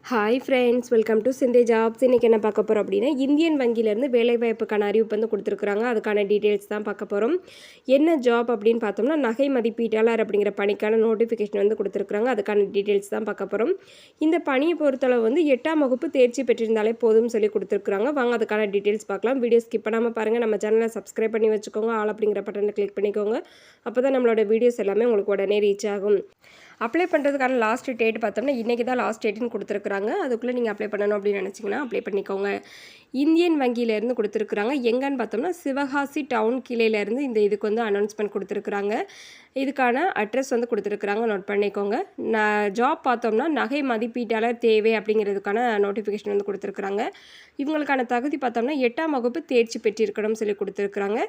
Hi friends, welcome to Shinde jobs. இன்றைக்கி என்ன பார்க்க போகிறோம் அப்படின்னா, இந்தியன் வங்கியிலேருந்து வேலைவாய்ப்புக்கான அறிவிப்பு வந்து கொடுத்துருக்குறாங்க. அதுக்கான டீட்டெயில்ஸ் தான் பார்க்க போகிறோம். என்ன ஜாப் அப்படின்னு பார்த்தோம்னா, நகை மதிப்பீட்டாளர் அப்படிங்கிற பணிக்கான நோட்டிஃபிகேஷன் வந்து கொடுத்துருக்குறாங்க. அதுக்கான டீட்டெயில்ஸ் தான் பார்க்க போகிறோம். இந்த பணியை பொறுத்தளவு வந்து 8ஆம் வகுப்பு தேர்ச்சி பெற்றிருந்தாலே போதும் சொல்லி கொடுத்துருக்குறாங்க. வாங்க அதுக்கான டீட்டெயில்ஸ் பார்க்கலாம். வீடியோ ஸ்கிப் பண்ணாமல் பாருங்கள். நம்ம சேனலை சப்ஸ்கிரைப் பண்ணி வச்சுக்கோங்க. ஆல் அப்படிங்கிற பட்டனை கிளிக் பண்ணிக்கோங்க. அப்போ தான் நம்மளோட வீடியோஸ் எல்லாமே உங்களுக்கு உடனே ரீச் ஆகும். அப்ளை பண்ணுறதுக்கான லாஸ்ட் டேட் பார்த்தோம்னா இன்றைக்கி தான் லாஸ்ட் டேட்டுன்னு கொடுத்துருக்குறாங்க. அதுக்குள்ளே நீங்கள் அப்ளை பண்ணணும் அப்படின்னு நினச்சிங்கன்னா அப்ளை பண்ணிக்கோங்க. இந்தியன் வங்கியிலேருந்து கொடுத்துருக்குறாங்க. எங்கன்னு பார்த்தோம்னா சிவகாசி டவுன் கிளையிலேருந்து இந்த இதுக்கு வந்து அனௌன்ஸ்மெண்ட் கொடுத்துருக்குறாங்க. இதுக்கான அட்ரஸ் வந்து கொடுத்துருக்குறாங்க, நோட் பண்ணிக்கோங்க. ஜாப் பார்த்தோம்னா நகை மதிப்பீட்டாளர் தேவை அப்படிங்கிறதுக்கான நோட்டிஃபிகேஷன் வந்து கொடுத்துருக்குறாங்க. இவங்களுக்கான தகுதி பார்த்தோம்னா 8ஆம் வகுப்பு தேர்ச்சி பெற்றிருக்கணும்னு சொல்லி கொடுத்துருக்குறாங்க.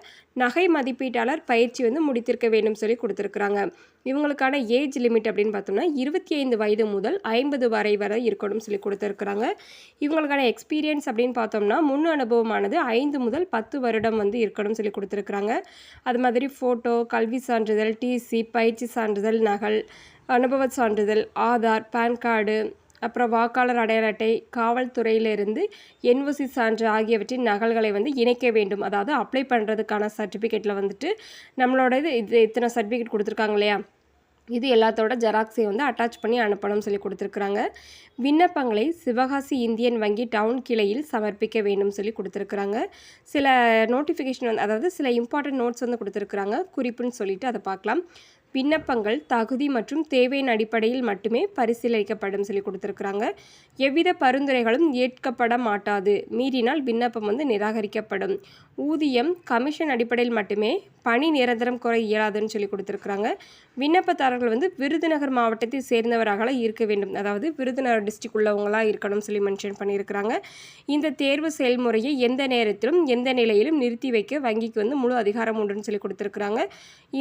நகை மதிப்பீட்டாளர் பயிற்சி வந்து முடித்திருக்க வேண்டும் சொல்லி கொடுத்துருக்குறாங்க. இவங்களுக்கான ஏஜ் லிமிட் அப்படின்னு பார்த்தோம்னா 25 வயது முதல் 50 வரை இருக்கணும்னு சொல்லி கொடுத்துருக்குறாங்க. இவங்களுக்கான எக்ஸ்பீரியன்ஸ் அப்படின்னு பார்த்தோம்னா முன் அனுபவமானது 5 முதல் 10 வருடம் வந்து இருக்கணும்னு சொல்லி கொடுத்துருக்குறாங்க. அது மாதிரி ஃபோட்டோ, கல்வி சான்றிதழ், டிசி, பயிற்சி சான்றிதழ், நகல், அனுபவ சான்றிதழ், ஆதார், பேன் கார்டு, அப்புறம் வாக்காளர் அடையாள அட்டை, காவல்துறையிலிருந்து என்ஓசி சான்று ஆகியவற்றின் நகல்களை வந்து இணைக்க வேண்டும். அதாவது அப்ளை பண்ணுறதுக்கான சர்டிஃபிகேட்டில் வந்துட்டு நம்மளோட இது இத்தனை சர்டிஃபிகேட் கொடுத்துருக்காங்க இல்லையா, இது எல்லாத்தோட ஜெராக்ஸையும் வந்து அட்டாச் பண்ணி அனுப்பணும்னு சொல்லி கொடுத்துருக்குறாங்க. விண்ணப்பங்களை சிவகாசி இந்தியன் வங்கி டவுன் கிளையில் சமர்ப்பிக்க வேண்டும் சொல்லி கொடுத்துருக்குறாங்க. சில நோட்டிஃபிகேஷன் வந்து அதாவது சில இம்பார்ட்டன்ட் நோட்ஸ் வந்து கொடுத்துருக்குறாங்க, குறிப்புன்னு சொல்லிட்டு அதை பார்க்கலாம். விண்ணப்பங்கள் தகுதி மற்றும் தேவையின் அடிப்படையில் மட்டுமே பரிசீலிக்கப்படும் சொல்லி கொடுத்துருக்குறாங்க. எவ்வித பரிந்துரைகளும் ஏற்கப்பட மாட்டாது, மீறினால் விண்ணப்பம் வந்து நிராகரிக்கப்படும். ஊதியம் கமிஷன் அடிப்படையில் மட்டுமே, பணி நிரந்தரம் குறை இயலாதுன்னு சொல்லி கொடுத்துருக்குறாங்க. விண்ணப்பதாரர்கள் வந்து விருதுநகர் மாவட்டத்தை சேர்ந்தவராக இருக்க வேண்டும், அதாவது விருதுநகர் டிஸ்ட்ரிக்ட் உள்ளவங்களாக இருக்கணும்னு சொல்லி மென்ஷன் பண்ணியிருக்கிறாங்க. இந்த தேர்வு செயல்முறையை எந்த நேரத்திலும் எந்த நிலையிலும் நிறுத்தி வைக்க வங்கிக்கு வந்து முழு அதிகாரம் உண்டுன்னு சொல்லி கொடுத்துருக்குறாங்க.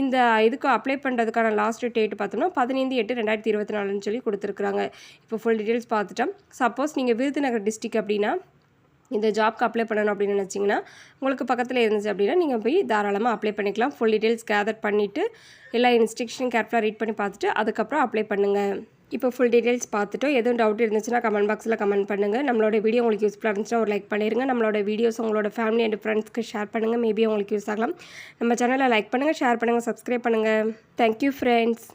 இந்த இதுக்கு அப்ளை பண்ணுறதுக்கான லாஸ்ட் டேட் பார்த்தோம்னா 15/8/2024 சொல்லி கொடுத்துருக்குறாங்க. இப்போ ஃபுல் டீட்டெயில்ஸ் பார்த்துட்டோம். சப்போஸ் நீங்கள் விருதுநகர் டிஸ்ட்ரிக்ட் அப்படின்னா இந்த ஜாப்க்கு அப்ளை பண்ணணும் அப்படின்னு நினச்சிங்கன்னா உங்களுக்கு பக்கத்தில் இருந்துச்சு அப்படின்னா நீங்கள் போய் தாராளமாக அப்ளை பண்ணிக்கலாம். ஃபுல் டீட்டெயில்ஸ் கேதர் பண்ணிவிட்டு எல்லா இன்ஸ்ட்ரக்ஷனும் கேர்ஃபுல்லாக ரீட் பண்ணி பார்த்துட்டு அதுக்கப்புறம் அப்ளை பண்ணுங்கள். இப்போ ஃபுல் டீட்டெயில்ஸ் பார்த்துட்டோம். எதுவும் டவுட் இருந்துச்சுன்னா கமெண்ட் பாக்ஸில் கமெண்ட் பண்ணுங்கள். நம்மளோட வீடியோ உங்களுக்கு யூஸ்ஃபுல்லாக இருந்துச்சுன்னா ஒரு லைக் பண்ணிடுங்க. நம்மளோட வீடியோஸ் உங்களோட ஃபேமிலி அண்ட் ஃப்ரெண்ட்ஸ்க்கு ஷேர் பண்ணுங்கள். மேபி உங்களுக்கு யூஸ் ஆகலாம். நம்ம சேனலை லைக் பண்ணுங்கள், ஷேர் பண்ணுங்கள், சப்ஸ்கிரைப் பண்ணுங்கள். Thank you friends.